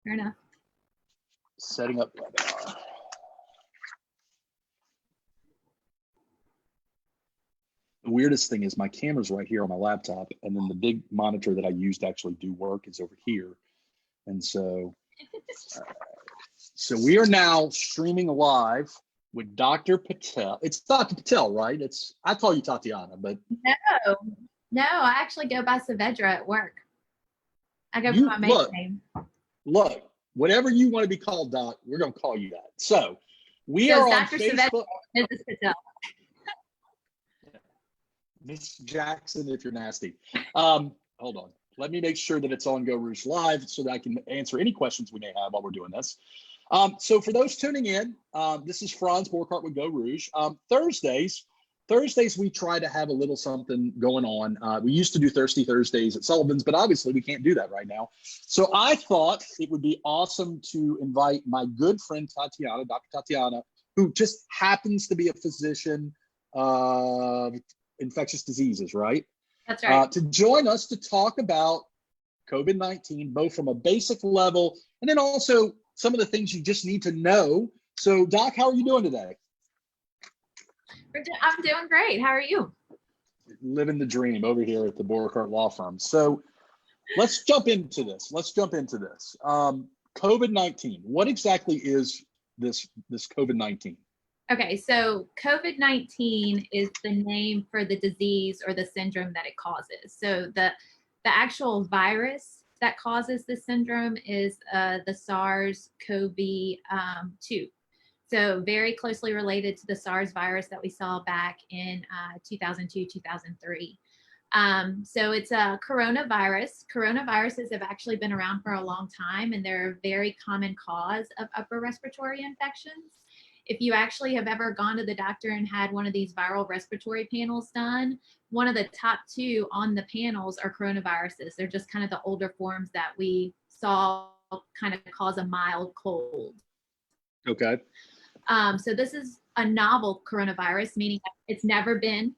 Fair enough. Setting up webinar. The weirdest thing is my camera's right here on my laptop, and then the big monitor that I use to actually do work is over here. And so, so we are now streaming live with Dr. Patel. It's Dr. Patel, right? I call you Tatiana, but no, I actually go by Saavedra at work. I go by my maiden name. Look, whatever you want to be called, Doc, we're going to call you that. So we are on Dr. Facebook. Saavedra, Mrs. Patel. Miss Jackson, if you're nasty. Hold on. Let me make sure that it's on Geaux Rouge Live so that I can answer any questions we may have while we're doing this. So for those tuning in, this is Franz Borkhardt with Geaux Rouge. Thursdays, we try to have a little something going on. We used to do Thirsty Thursdays at Sullivan's, but obviously we can't do that right now. So I thought it would be awesome to invite my good friend Tatiana, Dr. Tatiana, who just happens to be a physician of infectious diseases, right? That's right. To join us to talk about COVID-19, both from a basic level and then also some of the things you just need to know. So Doc, how are you doing today? I'm doing great. How are you? Living the dream over here at the Borkhardt Law Firm. So let's jump into this. COVID-19, what exactly is this COVID-19? Okay, so COVID-19 is the name for the disease or the syndrome that it causes. So the actual virus that causes this syndrome is the SARS-CoV-2. So very closely related to the SARS virus that we saw back in 2002, 2003. So it's a coronavirus. Coronaviruses have actually been around for a long time, and they're a very common cause of upper respiratory infections. If you actually have ever gone to the doctor and had one of these viral respiratory panels done, one of the top two on the panels are coronaviruses. They're just kind of the older forms that we saw kind of cause a mild cold. Okay. So this is a novel coronavirus, meaning it's never been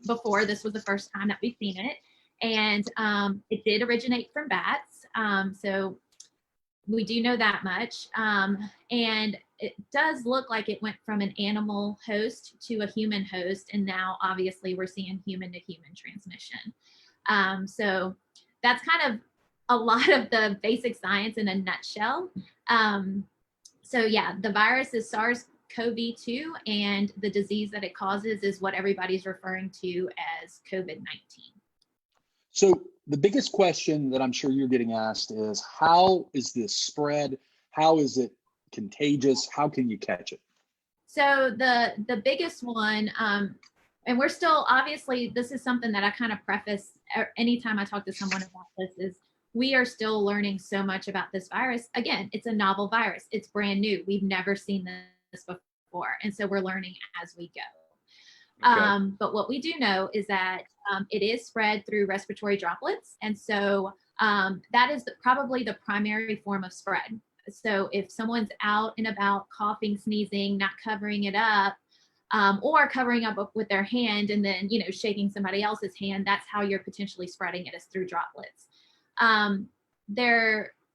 before. This was the first time that we've seen it. And it did originate from bats. So we do know that much. And it does look like it went from an animal host to a human host. And now obviously we're seeing human to human transmission. So that's kind of a lot of the basic science in a nutshell. So yeah, the virus is SARS-CoV-2, and the disease that it causes is what everybody's referring to as COVID-19. So the biggest question that I'm sure you're getting asked is, how is this spread? How is it contagious? How can you catch it? So the biggest one, and we're still, obviously, this is something that I kind of preface anytime I talk to someone about this, is we are still learning so much about this virus. Again, it's a novel virus. It's brand new. We've never seen this before. And so we're learning as we go. Okay. But what we do know is that it is spread through respiratory droplets. And so that is probably the primary form of spread. So if someone's out and about coughing, sneezing, not covering it up, or covering up with their hand and then, shaking somebody else's hand, that's how you're potentially spreading it, is through droplets.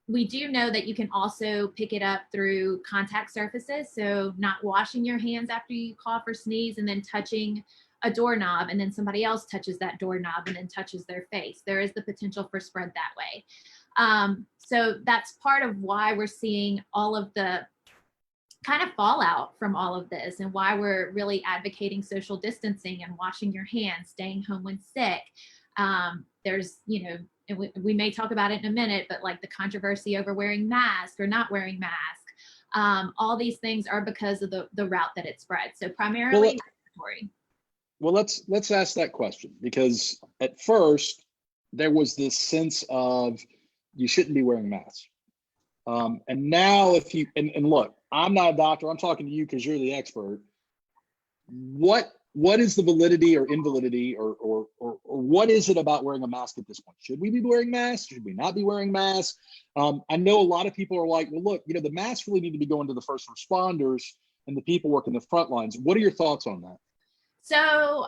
We do know that you can also pick it up through contact surfaces. So not washing your hands after you cough or sneeze and then touching a doorknob, and then somebody else touches that doorknob and then touches their face. There is the potential for spread that way. So that's part of why we're seeing all of the kind of fallout from all of this, and why we're really advocating social distancing and washing your hands, staying home when sick. There's, and we may talk about it in a minute, but like the controversy over wearing masks or not wearing masks, all these things are because of the route that it spread. So primarily respiratory. Well, let's ask that question, because at first there was this sense of you shouldn't be wearing masks. And now if you, and look, I'm not a doctor, I'm talking to you because you're the expert. What is the validity or invalidity or what is it about wearing a mask at this point? Should we be wearing masks? Should we not be wearing masks? I know a lot of people are like, well, look, the masks really need to be going to the first responders and the people working the front lines. What are your thoughts on that? So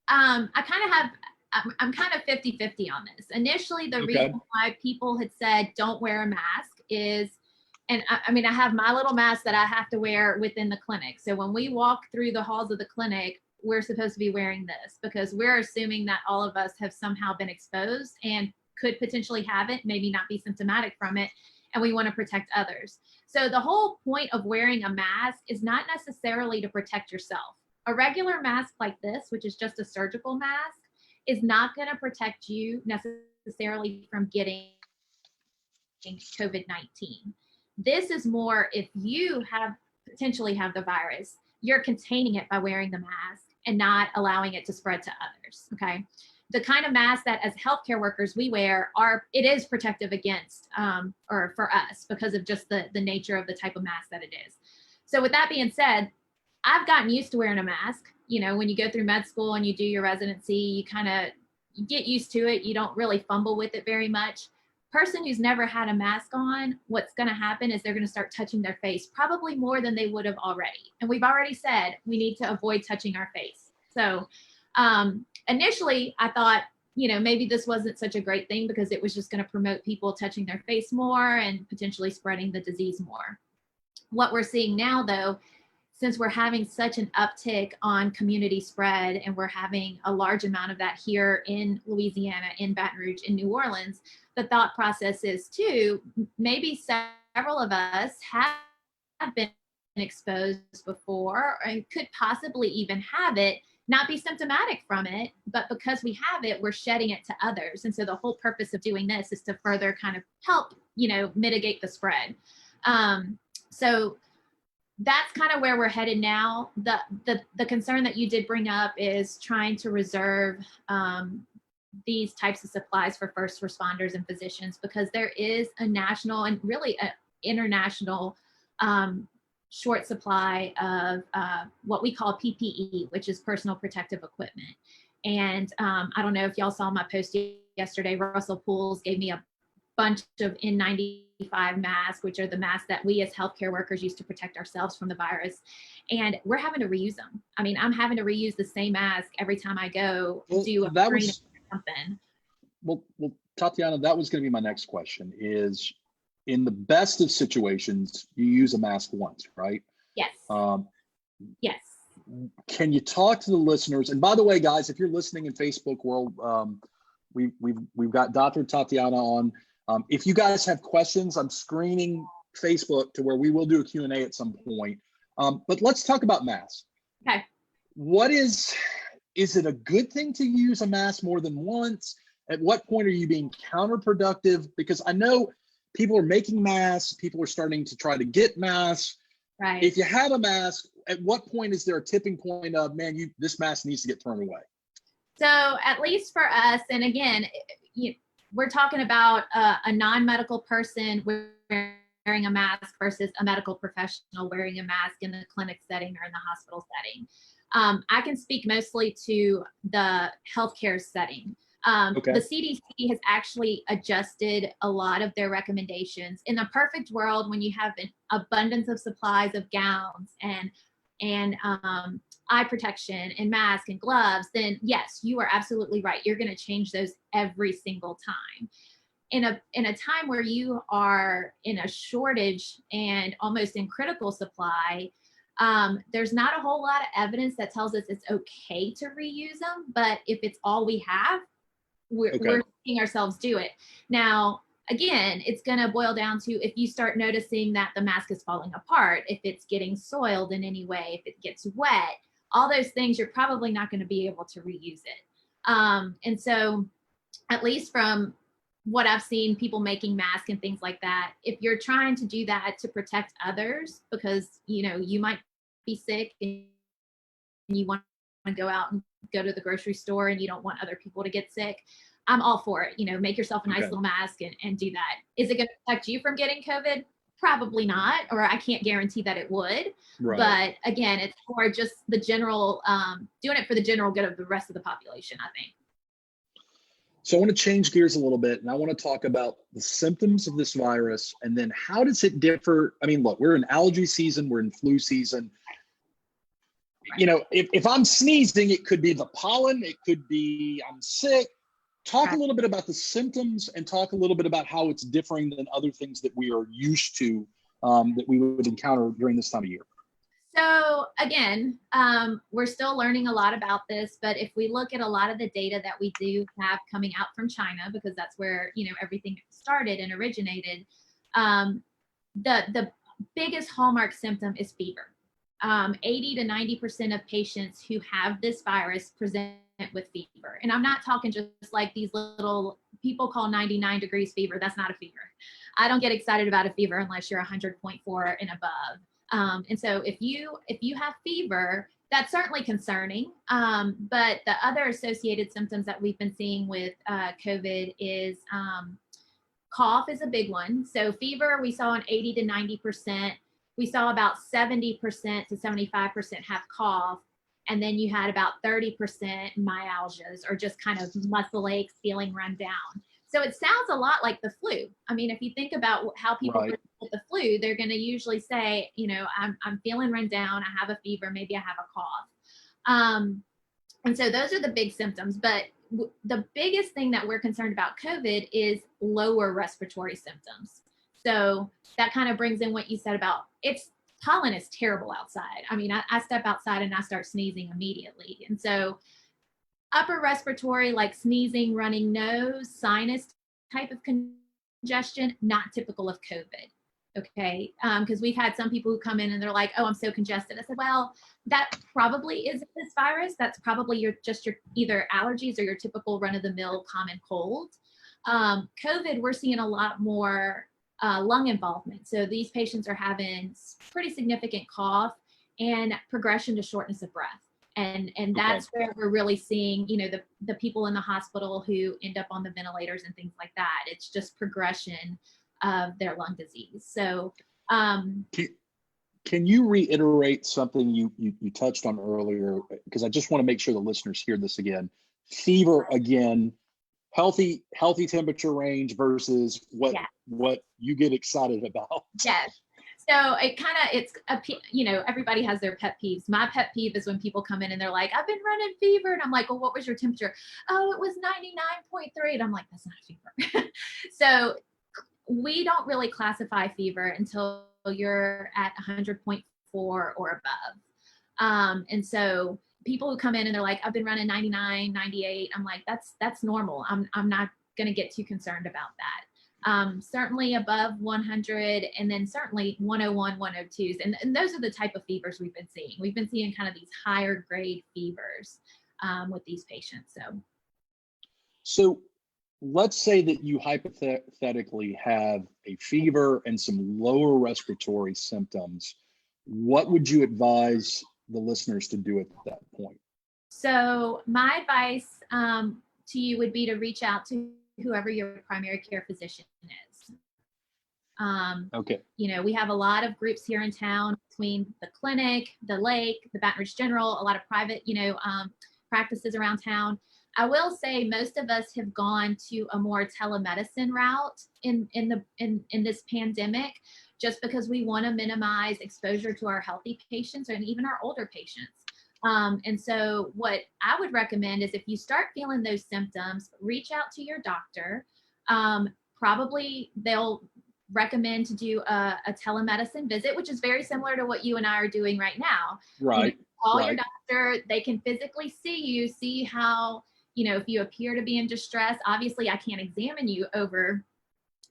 I'm kind of 50-50 on this. Initially, the reason why people had said don't wear a mask is, and I mean, I have my little mask that I have to wear within the clinic. So when we walk through the halls of the clinic, we're supposed to be wearing this because we're assuming that all of us have somehow been exposed and could potentially have it, maybe not be symptomatic from it, and we want to protect others. So the whole point of wearing a mask is not necessarily to protect yourself. A regular mask like this, which is just a surgical mask, is not going to protect you necessarily from getting COVID-19. This is more if you potentially have the virus, you're containing it by wearing the mask and not allowing it to spread to others, okay? The kind of mask that as healthcare workers we wear it is protective against, or for us because of just the nature of the type of mask that it is. So with that being said, I've gotten used to wearing a mask. You know, when you go through med school and you do your residency, you get used to it. You don't really fumble with it very much. Person who's never had a mask on, what's going to happen is they're going to start touching their face probably more than they would have already. And we've already said we need to avoid touching our face. So initially I thought, you know, maybe this wasn't such a great thing because it was just going to promote people touching their face more and potentially spreading the disease more. What we're seeing now, though, since we're having such an uptick on community spread and we're having a large amount of that here in Louisiana, in Baton Rouge, in New Orleans, the thought process is too, maybe several of us have been exposed before and could possibly even have it, not be symptomatic from it, but because we have it, we're shedding it to others. And so the whole purpose of doing this is to further kind of help, you know, mitigate the spread. So that's kind of where we're headed now. The concern that you did bring up is trying to reserve these types of supplies for first responders and physicians because there is a national and really an international short supply of what we call PPE, which is personal protective equipment. And I don't know if y'all saw my post yesterday. Russell Pools gave me a bunch of N95 masks, which are the masks that we as healthcare workers use to protect ourselves from the virus. And we're having to reuse them. I mean, I'm having to reuse the same mask every time I go do a screening or something. Well, Tatiana, that was going to be my next question is, in the best of situations, you use a mask once, right? Yes. Yes. Can you talk to the listeners? And by the way, guys, if you're listening in Facebook world, we've got Dr. Tatiana on. If you guys have questions, I'm screening Facebook to where we will do a Q&A at some point. But let's talk about masks. Okay. Is it a good thing to use a mask more than once? At what point are you being counterproductive? Because I know people are making masks, people are starting to try to get masks. Right. If you have a mask, at what point is there a tipping point of, man, this mask needs to get thrown away? So at least for us, and again, we're talking about a non-medical person wearing a mask versus a medical professional wearing a mask in the clinic setting or in the hospital setting. I can speak mostly to the healthcare setting. Okay. The CDC has actually adjusted a lot of their recommendations. In a perfect world, when you have an abundance of supplies of gowns and eye protection and masks and gloves, then yes, you are absolutely right. You're going to change those every single time. In a time where you are in a shortage and almost in critical supply, there's not a whole lot of evidence that tells us it's okay to reuse them. But if it's all we have, we're seeing ourselves do it. Now, again, it's going to boil down to if you start noticing that the mask is falling apart, if it's getting soiled in any way, if it gets wet, all those things, you're probably not going to be able to reuse it. And so at least from what I've seen, people making masks and things like that, if you're trying to do that to protect others because, you might be sick and you want to go out and go to the grocery store and you don't want other people to get sick, I'm all for it. Make yourself a nice little mask and do that. Is it going to protect you from getting COVID? Probably not, or I can't guarantee that it would. Right. But again, it's for just the general, doing it for the general good of the rest of the population, I think. So I want to change gears a little bit, and I want to talk about the symptoms of this virus, and then how does it differ? I mean, look, we're in allergy season, we're in flu season. If I'm sneezing, it could be the pollen, it could be I'm sick. Talk a little bit about the symptoms and talk a little bit about how it's differing than other things that we are used to that we would encounter during this time of year. So again, we're still learning a lot about this, but if we look at a lot of the data that we do have coming out from China, because that's where, you know, everything started and originated, the biggest hallmark symptom is fever. 80 to 90% of patients who have this virus present with fever. And I'm not talking just like these little, people call 99 degrees fever. That's not a fever. I don't get excited about a fever unless you're 100.4 and above. And so if you have fever, that's certainly concerning. But the other associated symptoms that we've been seeing with COVID is cough is a big one. So fever, we saw an 80 to 90%. We saw about 70% to 75% have cough. And then you had about 30% myalgias, or just kind of muscle aches, feeling run down. So it sounds a lot like the flu. I mean, if you think about how people Right. with the flu, they're going to usually say, you know, I'm feeling run down, I have a fever, maybe I have a cough. And so those are the big symptoms. But the biggest thing that we're concerned about COVID is lower respiratory symptoms. So that kind of brings in what you said about pollen is terrible outside. I mean, I step outside and I start sneezing immediately. And so upper respiratory, like sneezing, running nose, sinus type of congestion, not typical of COVID. Okay. Because we've had some people who come in and they're like, oh, I'm so congested. I said, well, that probably isn't this virus. That's probably your either allergies or your typical run of the mill common cold. COVID, we're seeing a lot more lung involvement. So these patients are having pretty significant cough and progression to shortness of breath. And that's where we're really seeing, you know, the people in the hospital who end up on the ventilators and things like that. It's just progression of their lung disease. So can you reiterate something you touched on earlier? Because I just want to make sure the listeners hear this again. Fever again, healthy temperature range versus what you get excited about. Yes. So you know, everybody has their pet peeves. My pet peeve is when people come in and they're like, I've been running fever. And I'm like, well, what was your temperature? Oh, it was 99.3. And I'm like, that's not a fever. So we don't really classify fever until you're at 100.4 or above. And so people who come in and they're like, I've been running 99, 98. I'm like, that's normal. I'm not going to get too concerned about that. Certainly above 100, and then certainly 101, 102s. And those are the type of fevers we've been seeing. We've been seeing kind of these higher grade fevers with these patients. So let's say that you hypothetically have a fever and some lower respiratory symptoms. What would you advise the listeners to do at that point? So my advice to you would be to reach out to whoever your primary care physician is. Okay. You know, we have a lot of groups here in town between the clinic, the lake, the Baton Rouge General, a lot of private, you know, practices around town. I will say most of us have gone to a more telemedicine route in this pandemic, just because we want to minimize exposure to our healthy patients and even our older patients. And so what I would recommend is if you start feeling those symptoms, reach out to your doctor. Probably they'll recommend to do a telemedicine visit, which is very similar to what you and I are doing right now. Right. You call your doctor, they can physically see you, see how, you know, if you appear to be in distress. Obviously I can't examine you over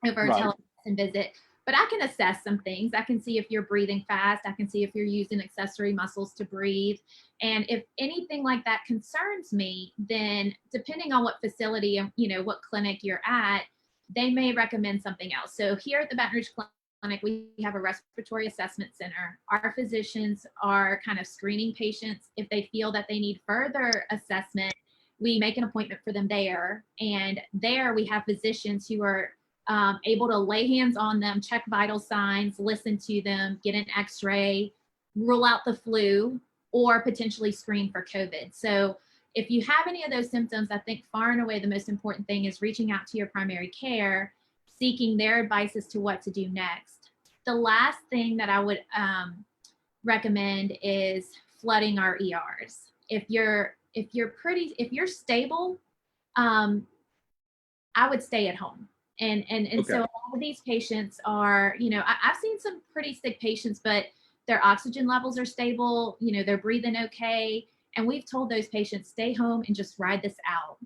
a telemedicine visit, but I can assess some things. I can see if you're breathing fast. I can see if you're using accessory muscles to breathe. And if anything like that concerns me, then depending on what facility and, you know, what clinic you're at, they may recommend something else. So here at the Baton Rouge Clinic, we have a respiratory assessment center. Our physicians are kind of screening patients. If they feel that they need further assessment, we make an appointment for them there. And there we have physicians who are able to lay hands on them, check vital signs, listen to them, get an x-ray, rule out the flu, or potentially screen for COVID. So if you have any of those symptoms, I think far and away the most important thing is reaching out to your primary care, seeking their advice as to what to do next. The last thing that I would recommend is flooding our ERs. If you're stable, I would stay at home. And Okay. so a lot of these patients are, I've seen some pretty sick patients, but their oxygen levels are stable, they're breathing okay. And we've told those patients, stay home and just ride this out.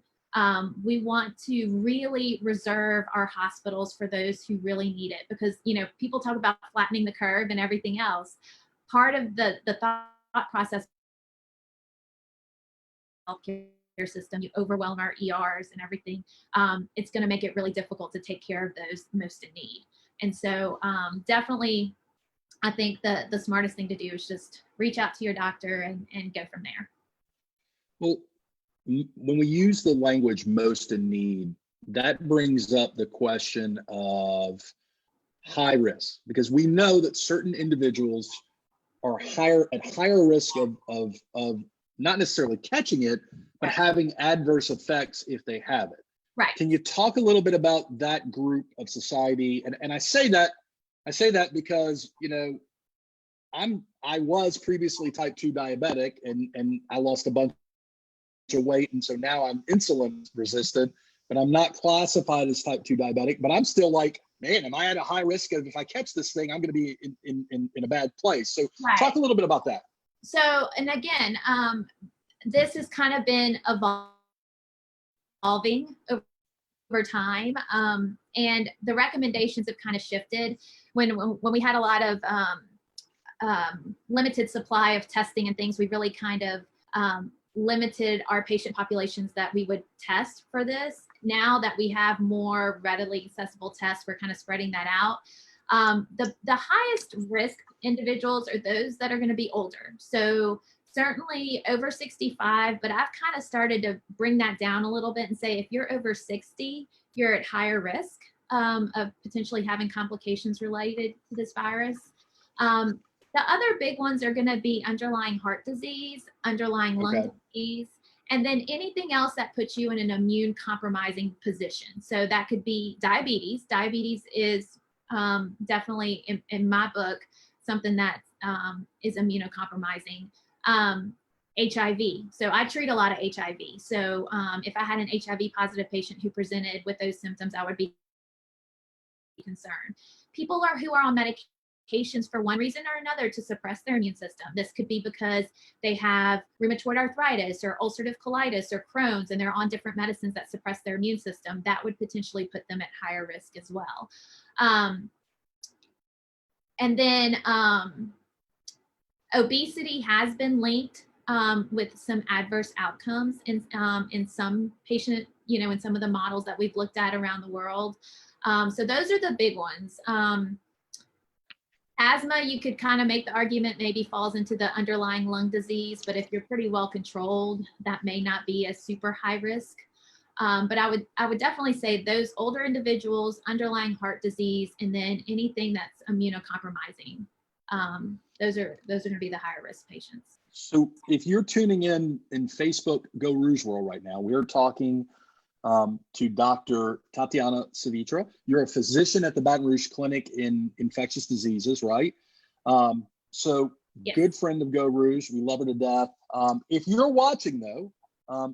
We want to really reserve our hospitals for those who really need it, because, people talk about flattening the curve and everything else. Part of the thought process of healthcare system, you overwhelm our ERs and everything. It's going to make it really difficult to take care of those most in need. And so definitely, I think the smartest thing to do is just reach out to your doctor and go from there. Well, when we use the language most in need, that brings up the question of high risk, because we know that certain individuals are at higher risk of not necessarily catching it, but having adverse effects if they have it. Right. Can you talk a little bit about that group of society? And I say that because, I was previously type 2 diabetic, and I lost a bunch of weight, and so now I'm insulin resistant, but I'm not classified as type 2 diabetic. But I'm still like, man, am I at a high risk of, if I catch this thing, I'm going to be in a bad place? So talk a little bit about that. So, and again, this has kind of been evolving over time, and the recommendations have kind of shifted. When we had a lot of limited supply of testing and things, we really kind of limited our patient populations that we would test for this. Now that we have more readily accessible tests, we're kind of spreading that out. The highest risk individuals are those that are going to be older. So certainly over 65, but I've kind of started to bring that down a little bit and say, if you're over 60, you're at higher risk of potentially having complications related to this virus. The other big ones are going to be underlying heart disease, underlying lung disease, and then anything else that puts you in an immune compromising position. So that could be diabetes. Diabetes is definitely, in my book, something that is immunocompromising. HIV. So I treat a lot of HIV. So if I had an HIV positive patient who presented with those symptoms, I would be concerned. People who are on medications for one reason or another to suppress their immune system. This could be because they have rheumatoid arthritis or ulcerative colitis or Crohn's, and they're on different medicines that suppress their immune system. That would potentially put them at higher risk as well. And then obesity has been linked with some adverse outcomes in some patient, in some of the models that we've looked at around the world. So those are the big ones. Asthma, you could kind of make the argument maybe falls into the underlying lung disease, but if you're pretty well controlled, that may not be a super high risk. But I would definitely say those older individuals, underlying heart disease, and then anything that's immunocompromising. Those are going to be the higher risk patients. So if you're tuning in Facebook Geaux Rouge world right now, we're talking to Dr. Tatiana Saavedra. You're a physician at the Baton Rouge Clinic in Infectious Diseases, right? So yes. Good friend of Geaux Rouge. We love her to death. If you're watching though,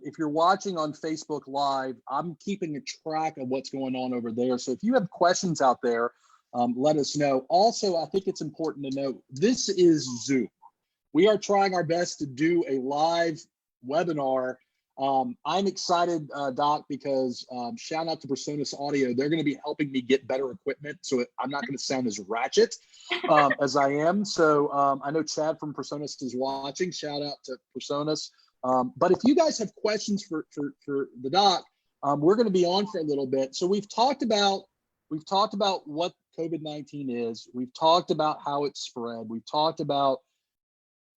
if you're watching on Facebook Live, I'm keeping a track of what's going on over there. So if you have questions out there, let us know. Also, I think it's important to note, this is Zoom. We are trying our best to do a live webinar. I'm excited, Doc, because shout out to Personas Audio. They're going to be helping me get better equipment, so I'm not going to sound as ratchet as I am. So I know Chad from Personas is watching. Shout out to Personas. But if you guys have questions for the Doc, we're going to be on for a little bit. So we've talked about what COVID-19 is. We've talked about how it's spread. We've talked about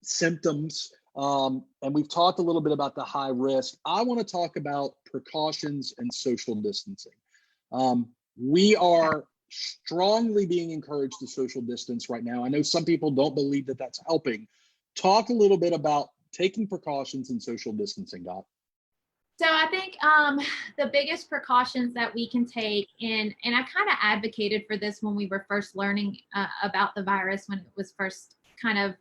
symptoms. And we've talked a little bit about the high risk. I want to talk about precautions and social distancing. We are strongly being encouraged to social distance right now. I know some people don't believe that that's helping. Talk a little bit about taking precautions and social distancing, Doc. So I think the biggest precautions that we can take, and I kind of advocated for this when we were first learning about the virus, when it was first kind of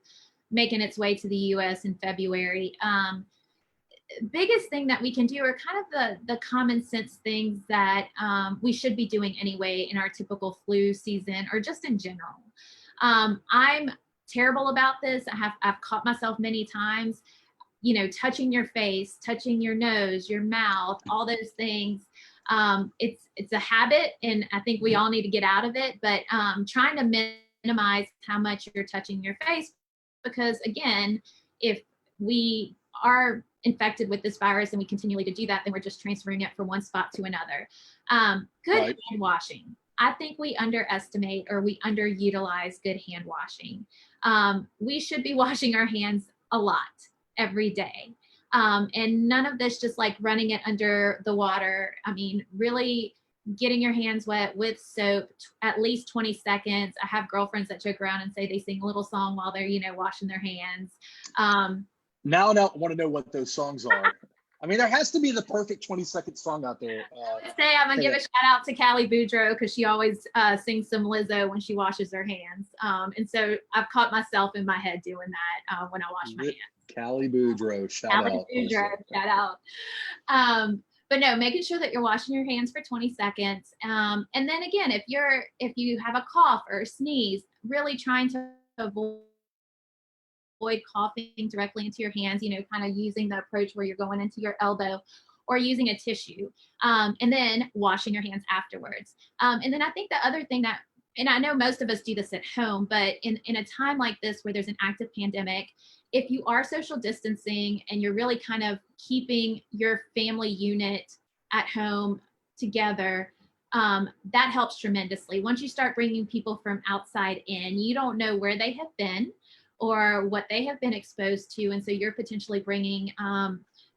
making its way to the US in February. biggest thing that we can do are kind of the common sense things that we should be doing anyway in our typical flu season or just in general. I'm terrible about this. I've caught myself many times, touching your face, touching your nose, your mouth, all those things. It's a habit, and I think we all need to get out of it, but trying to minimize how much you're touching your face, because again, if we are infected with this virus and we continually to do that, then we're just transferring it from one spot to another. Good Right. hand washing. I think we underestimate or we underutilize good hand washing. We should be washing our hands a lot every day. And none of this just like running it under the water. I mean, really getting your hands wet with soap at least 20 seconds. I have girlfriends that joke around and say they sing a little song while they're, washing their hands. Now I want to know what those songs are. I mean, there has to be the perfect 20-second song out there. Let's say I'm gonna give a shout out to Callie Boudreaux, because she always sings some Lizzo when she washes her hands. And so I've caught myself in my head doing that when I wash my hands. Callie Boudreaux, shout out. But no, making sure that you're washing your hands for 20 seconds. And then again, if you have a cough or a sneeze, really trying to avoid coughing directly into your hands, kind of using the approach where you're going into your elbow or using a tissue, and then washing your hands afterwards. And then I think the other thing that, and I know most of us do this at home, but in a time like this where there's an active pandemic, if you are social distancing and you're really kind of keeping your family unit at home together, that helps tremendously. Once you start bringing people from outside in, you don't know where they have been or what they have been exposed to. And so you're potentially bringing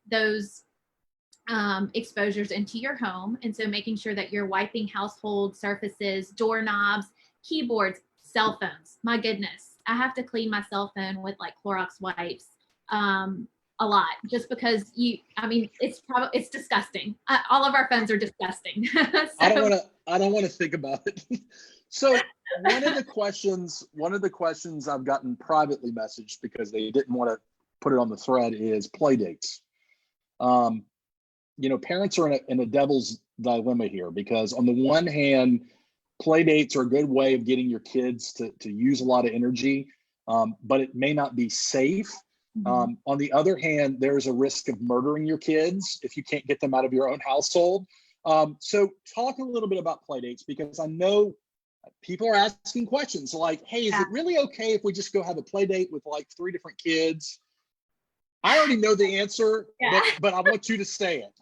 those exposures into your home. And so making sure that you're wiping household surfaces, doorknobs, keyboards, cell phones. My goodness, I have to clean my cell phone with like Clorox wipes a lot, just because it's disgusting. All of our phones are disgusting. So, I don't want to think about it. So one of the questions I've gotten privately messaged because they didn't want to put it on the thread is play dates. Parents are in a devil's dilemma here, because on the one hand, play dates are a good way of getting your kids to use a lot of energy, but it may not be safe. On the other hand, there's a risk of murdering your kids if you can't get them out of your own household. So talk a little bit about play dates, because I know people are asking questions like, hey, is it really okay if we just go have a play date with like 3 different kids? I already know the answer, but I want you to say it.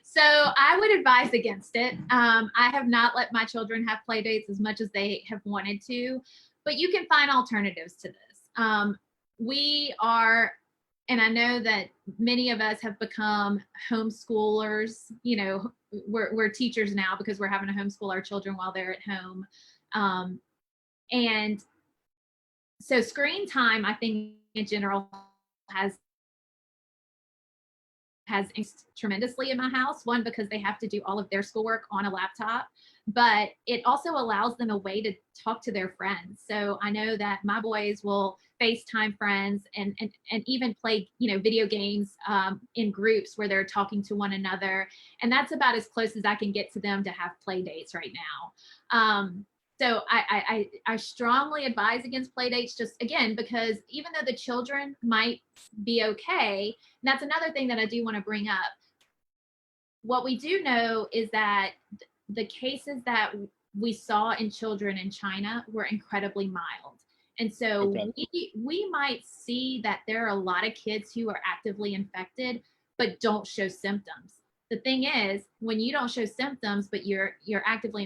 So I would advise against it. I have not let my children have play dates as much as they have wanted to, but you can find alternatives to this. We are, and I know that many of us have become homeschoolers. We're teachers now because we're having to homeschool our children while they're at home. And so screen time, I think in general has increased tremendously in my house. One, because they have to do all of their schoolwork on a laptop, but it also allows them a way to talk to their friends. So I know that my boys will FaceTime friends and even play, video games in groups where they're talking to one another. And that's about as close as I can get to them to have play dates right now. So I strongly advise against play dates, just again, because even though the children might be okay, and that's another thing that I do want to bring up. What we do know is that the cases that we saw in children in China were incredibly mild. And so we might see that there are a lot of kids who are actively infected, but don't show symptoms. The thing is, when you don't show symptoms, but you're actively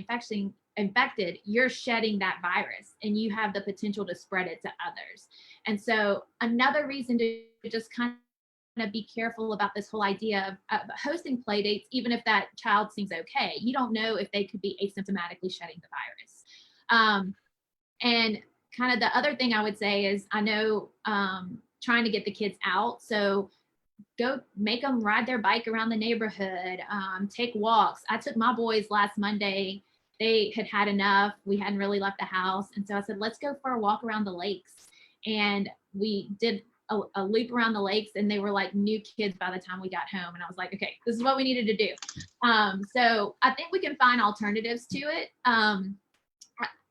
infected, you're shedding that virus and you have the potential to spread it to others. And so another reason to just kind of be careful about this whole idea of hosting play dates, even if that child seems okay, you don't know if they could be asymptomatically shedding the virus. And kind of the other thing I would say is, I know trying to get the kids out. So go make them ride their bike around the neighborhood, take walks. I took my boys last Monday. They had enough. We hadn't really left the house. And so I said, let's go for a walk around the lakes. And we did a loop around the lakes, and they were like new kids by the time we got home. And I was like, okay, this is what we needed to do. So I think we can find alternatives to it.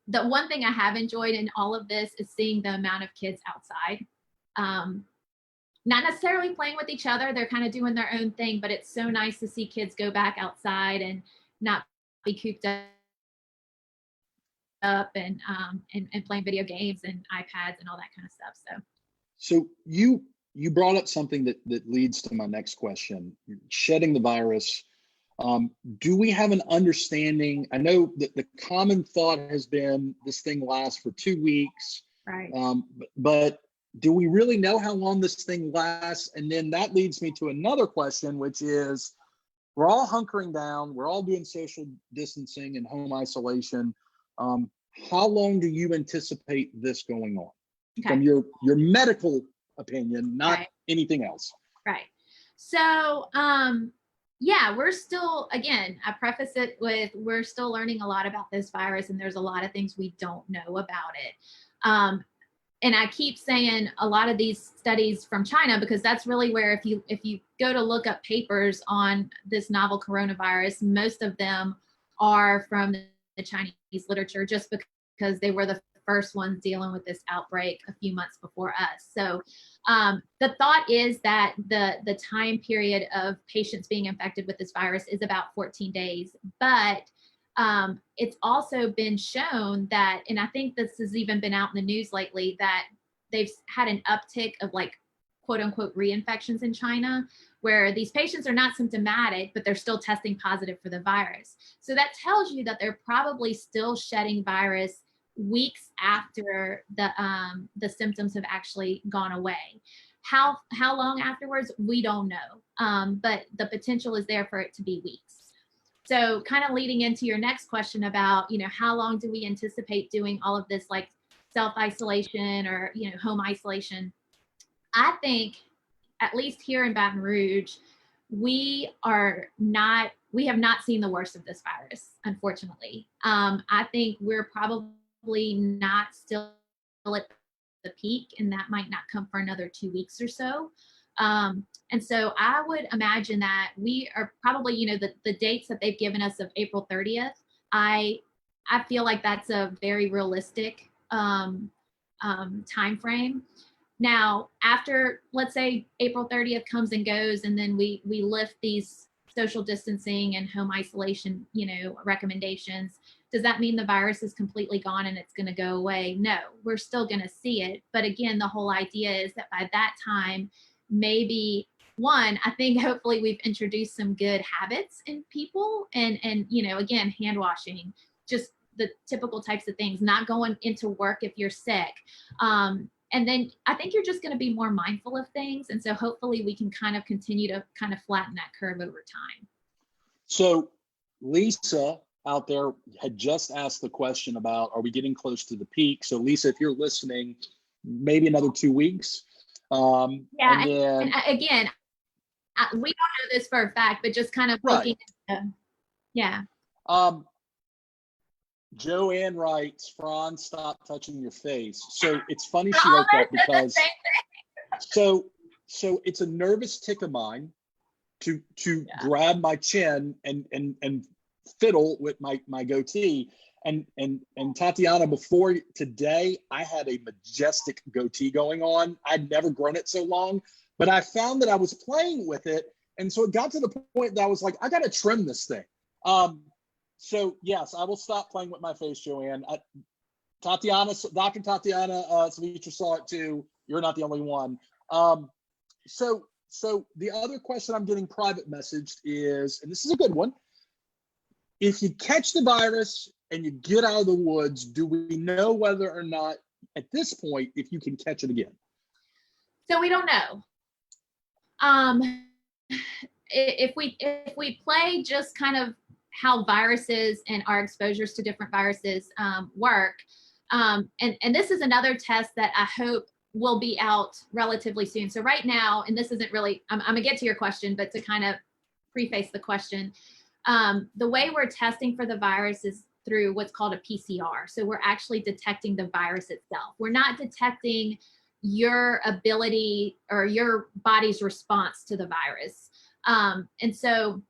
The one thing I have enjoyed in all of this is seeing the amount of kids outside. Not necessarily playing with each other. They're kind of doing their own thing, but it's so nice to see kids go back outside and not be cooped up and playing video games and iPads and all that kind of stuff. So you brought up something that leads to my next question. Shedding the virus. Do we have an understanding? I know that the common thought has been this thing lasts for 2 weeks. Right. But do we really know how long this thing lasts? And then that leads me to another question, which is, we're all hunkering down. We're all doing social distancing and home isolation. How long do you anticipate this going on? Okay. From your medical opinion, not right. Anything else. Right. So, yeah, we're still, again, I preface it with, we're still learning a lot about this virus, and there's a lot of things we don't know about it. And I keep saying a lot of these studies from China, because that's really where, if you go to look up papers on this novel coronavirus, most of them are from the Chinese literature, just because they were the first ones dealing with this outbreak a few months before us. So the thought is that the time period of patients being infected with this virus is about 14 days, but it's also been shown that, and I think this has even been out in the news lately, that they've had an uptick of like quote unquote reinfections in China, where these patients are not symptomatic, but they're still testing positive for the virus. So that tells you that they're probably still shedding virus weeks after the symptoms have actually gone away. How long afterwards, we don't know, but the potential is there for it to be weeks. So kind of leading into your next question about, how long do we anticipate doing all of this, like self-isolation or, home isolation? I think, at least here in Baton Rouge, we have not seen the worst of this virus, unfortunately. I think we're probably not still at the peak, and that might not come for another 2 weeks or so. And so I would imagine that we are probably, the dates that they've given us of April 30th, I feel like that's a very realistic time frame. Now, after, let's say April 30th comes and goes, and then we lift these social distancing and home isolation, recommendations, does that mean the virus is completely gone and it's going to go away? No, we're still going to see it. But again, the whole idea is that by that time, maybe I think hopefully we've introduced some good habits in people, and again, hand washing, just the typical types of things, not going into work if you're sick. And then I think you're just going to be more mindful of things. And so hopefully we can kind of continue to kind of flatten that curve over time. So Lisa out there had just asked the question about, are we getting close to the peak? So Lisa, if you're listening, maybe another 2 weeks. And again, we don't know this for a fact, but just kind of looking into, yeah. Joanne writes, Franz, stop touching your face. So it's funny she wrote that, because so it's a nervous tick of mine to grab my chin and fiddle with my goatee. And Tatiana, before today, I had a majestic goatee going on. I'd never grown it so long, but I found that I was playing with it. And so it got to the point that I was like, I got to trim this thing. So yes, I will stop playing with my face, Joanne. Tatiana, Dr. Tatiana, Saavedra saw it too. You're not the only one. So the other question I'm getting private messaged is, and this is a good one, if you catch the virus and you get out of the woods, do we know whether or not at this point, if you can catch it again? So we don't know. If we play just kind of how viruses and our exposures to different viruses work, and this is another test that I hope will be out relatively soon. So right now, and this isn't really, I'm gonna get to your question, but to kind of preface the question, the way we're testing for the virus is through what's called a PCR. So we're actually detecting the virus itself. We're not detecting, your ability or your body's response to the virus. And so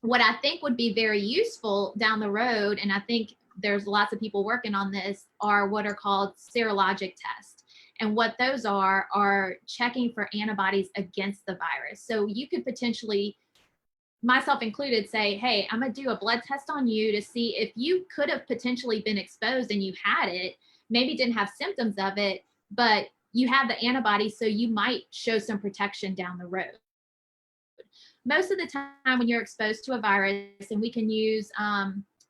what I think would be very useful down the road, and I think there's lots of people working on this, are what are called serologic tests. And what those are checking for antibodies against the virus. So you could potentially, myself included, say, hey, I'm going to do a blood test on you to see if you could have potentially been exposed and you had it, maybe didn't have symptoms of it, but you have the antibodies, so you might show some protection down the road. Most of the time when you're exposed to a virus, and we can use,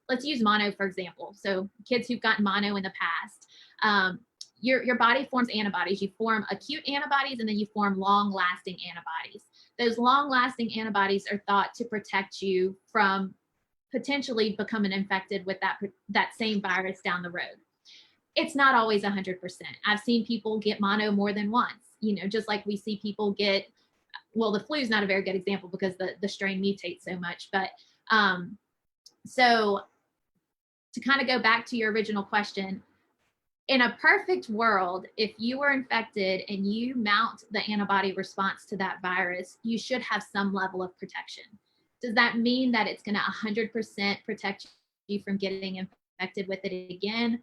let's use mono, for example. So kids who've gotten mono in the past, your body forms antibodies. You form acute antibodies, and then you form long-lasting antibodies. Those long-lasting antibodies are thought to protect you from potentially becoming infected with that same virus down the road. It's not always 100%. I've seen people get mono more than once, just like we see people get, well, the flu is not a very good example because the strain mutates so much. But so to kind of go back to your original question, in a perfect world, if you were infected and you mount the antibody response to that virus, you should have some level of protection. Does that mean that it's going to 100% protect you from getting infected with it again?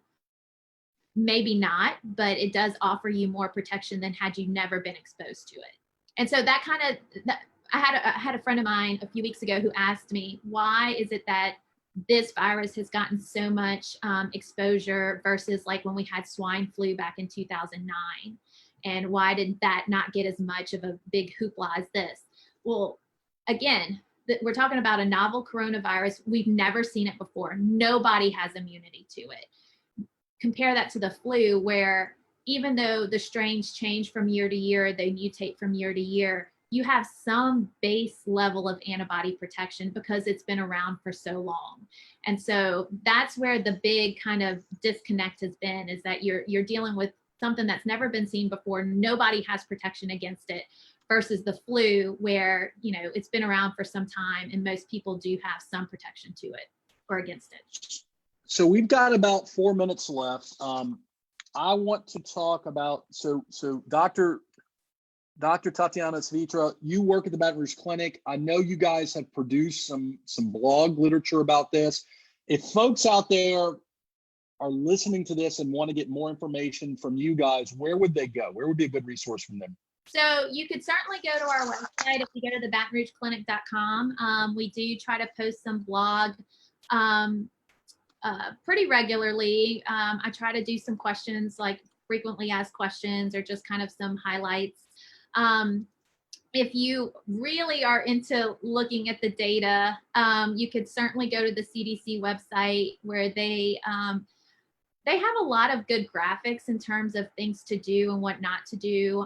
Maybe not, but it does offer you more protection than had you never been exposed to it. And so that kind of, I had a friend of mine a few weeks ago who asked me, why is it that this virus has gotten so much exposure versus like when we had swine flu back in 2009? And why did that not get as much of a big hoopla as this? Well, again, we're talking about a novel coronavirus. We've never seen it before. Nobody has immunity to it. Compare that to the flu, where even though the strains change from year to year, they mutate from year to year, you have some base level of antibody protection because it's been around for so long. And so that's where the big kind of disconnect has been, is that you're dealing with something that's never been seen before. Nobody has protection against it, versus the flu, where, it's been around for some time and most people do have some protection to it or against it. So we've got about 4 minutes left. I want to talk about, so Dr. Tatiana Saavedra, you work at the Baton Rouge Clinic. I know you guys have produced some blog literature about this. If folks out there are listening to this and want to get more information from you guys, where would they go? Where would be a good resource from them? So you could certainly go to our website. If you go to the batonrougeclinic.com, we do try to post some blog pretty regularly. I try to do some questions, like frequently asked questions, or just kind of some highlights. If you really are into looking at the data, you could certainly go to the CDC website, where they have a lot of good graphics in terms of things to do and what not to do,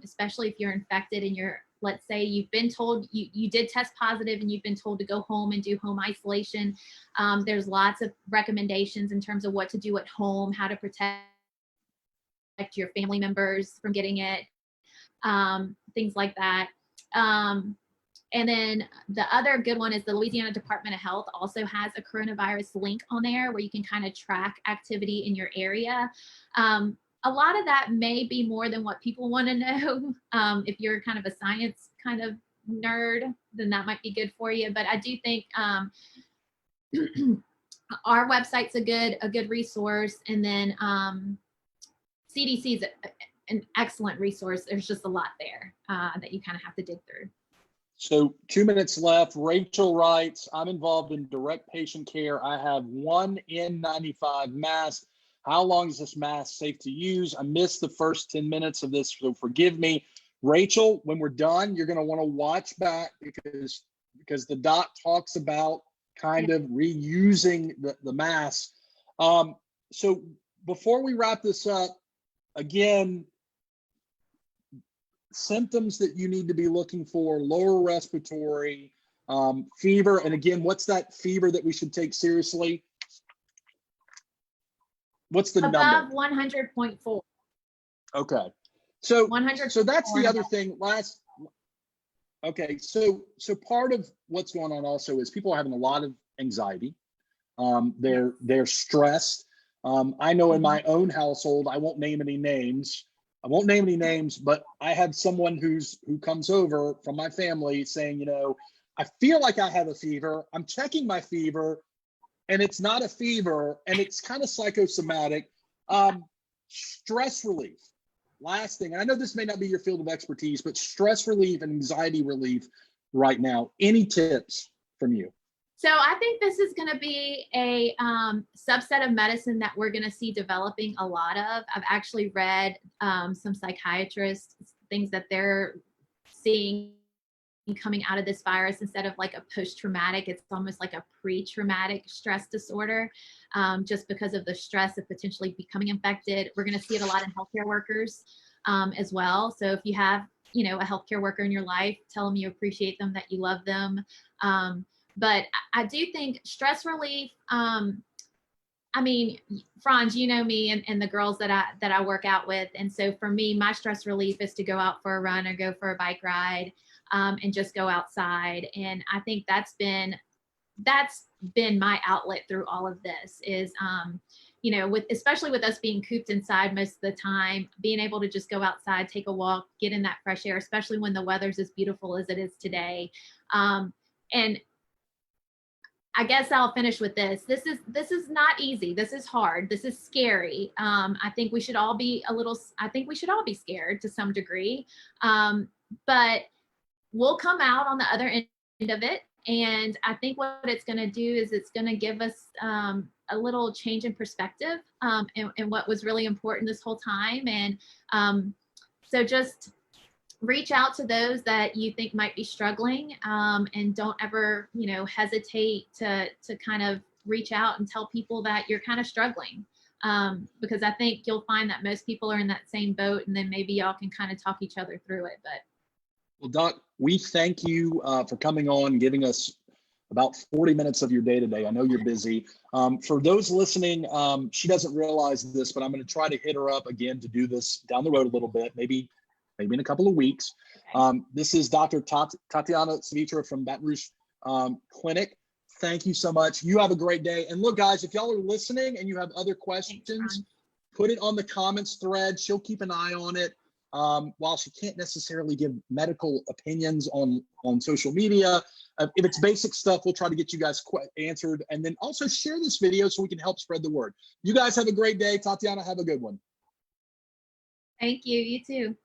especially if you're infected and let's say you've been told you did test positive and you've been told to go home and do home isolation. There's lots of recommendations in terms of what to do at home, how to protect your family members from getting it, things like that. And then the other good one is the Louisiana Department of Health also has a coronavirus link on there where you can kind of track activity in your area. A lot of that may be more than what people want to know. If you're kind of a science kind of nerd, then that might be good for you. But I do think our website's a good resource. And then CDC is an excellent resource. There's just a lot there that you kind of have to dig through. So 2 minutes left. Rachel writes, I'm involved in direct patient care. I have one N95 mask. How long is this mask safe to use? I missed the first 10 minutes of this, so forgive me. Rachel, when we're done, you're going to want to watch back because the doc talks about kind of reusing the mask. So before we wrap this up, again, symptoms that you need to be looking for: lower respiratory, fever. And again, what's that fever that we should take seriously? What's the number? Above 100.4. Okay. So 100. So that's the other thing. Okay. So part of what's going on also is people are having a lot of anxiety. They're stressed. I know in my own household, I won't name any names, I won't name any names, but I had someone who comes over from my family saying, you know, I feel like I have a fever. I'm checking my fever and it's not a fever and it's kind of psychosomatic. Stress relief. Last thing, and I know this may not be your field of expertise, but stress relief and anxiety relief right now. Any tips from you? So I think this is going to be a subset of medicine that we're going to see developing a lot of. I've actually read some psychiatrists, things that they're seeing coming out of this virus. Instead of like a post-traumatic, it's almost like a pre-traumatic stress disorder, just because of the stress of potentially becoming infected. We're going to see it a lot in healthcare workers as well. So if you have, you know, a healthcare worker in your life, tell them you appreciate them, that you love them. But I do think stress relief, I mean, Franz, you know me and the girls that I work out with. And so for me, my stress relief is to go out for a run or go for a bike ride, and just go outside. And I think that's been my outlet through all of this is, you know, especially with us being cooped inside most of the time, being able to just go outside, take a walk, get in that fresh air, especially when the weather's as beautiful as it is today. And I guess I'll finish with this. This is not easy. This is hard. This is scary. I think we should all be scared to some degree. But we'll come out on the other end of it. And I think what it's going to do is it's going to give us a little change in perspective, and what was really important this whole time. And so just reach out to those that you think might be struggling, and don't ever, you know, hesitate to kind of reach out and tell people that you're kind of struggling, because I think you'll find that most people are in that same boat, and then maybe y'all can kind of talk each other through it. But well, Doc, we thank you for coming on, giving us about 40 minutes of your day today. I know you're busy. For those listening, she doesn't realize this, but I'm going to try to hit her up again to do this down the road a little bit, maybe in a couple of weeks. This is Dr. Tatiana Saavedra from Baton Rouge Clinic. Thank you so much. You have a great day. And look, guys, if y'all are listening and you have other questions, put it on the comments thread. She'll keep an eye on it. While she can't necessarily give medical opinions on social media, if it's basic stuff, we'll try to get you guys answered. And then also share this video so we can help spread the word. You guys have a great day. Tatiana, have a good one. Thank you. You too.